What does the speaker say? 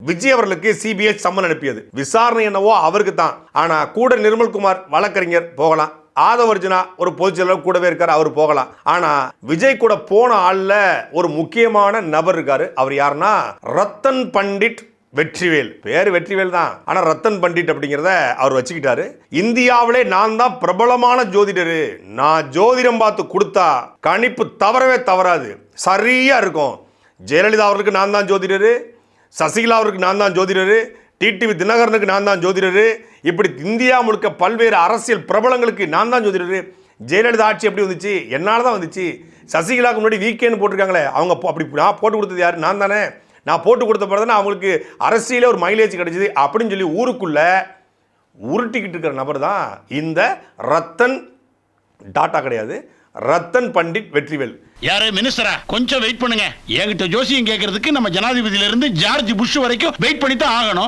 விஜய் அவர்களுக்கு CBI summon அனுப்பியது. விசாரணை என்னவோ அவருக்கு தான். ஆனா கூட நிர்மல்குமார் வழக்கறிஞர் போகலாம், ஆதவ அர்ஜுனா ஒரு பொதுச்செயலாளர் கூடவே இருக்காரு, அவர் போகலாம். ஆனா விஜய் கூட போன ஆள்ல ஒரு முக்கியமான நபர் இருக்காரு. அவர் யாருன்னா ரத்தன் பண்டிட் வெற்றிவேல். பேர் வெற்றிவேல் தான், ஆனா ரத்தன் பண்டிட் அப்படிங்கிறத அவர் வச்சுக்கிட்டாரு. இந்தியாவிலே நான் தான் பிரபலமான ஜோதிடரு, நான் ஜோதிடம் பார்த்து கொடுத்தா கணிப்பு தவறவே தவறாது, சரியா இருக்கும். ஜெயலலிதா அவர்களுக்கு நான் தான் ஜோதிடரு, சசிகலா அவருக்கு நான் தான் ஜோதிடரு, டிடிவி தினகரனுக்கு நான் தான் ஜோதிடரு, இப்படி இந்தியா முழுக்க பல்வேறு அரசியல் பிரபலங்களுக்கு நான் தான் ஜோதிடரு. ஜெயலலிதா ஆட்சி எப்படி வந்துச்சு? என்னால் தான் வந்துச்சு. சசிகலாவுக்கு முன்னாடி வீக்கேன்னு போட்டிருக்காங்களே, அவங்க அப்படி நான் போட்டு கொடுத்தது யார்? நான் தானே. நான் போட்டு கொடுத்த பிறகு தானே அவங்களுக்கு அரசியலே ஒரு மைலேஜ் கிடைச்சிது அப்படின்னு சொல்லி ஊருக்குள்ள உருட்டிக்கிட்டு இருக்கிற நபர் தான் இந்த ரத்தன். டாட்டா கிடையாது, ரத்தன் பண்டிட் வெற்றிவேல். யாரு மினிஸ்டரா? கொஞ்சம் வெயிட் பண்ணுங்க. என்கிட்ட ஜோசியம் கேட்கறதுக்கு நம்ம ஜனாதிபதியில இருந்து ஜார்ஜ் புஷ் வரைக்கும் வெயிட் பண்ணி தான் ஆகணும்.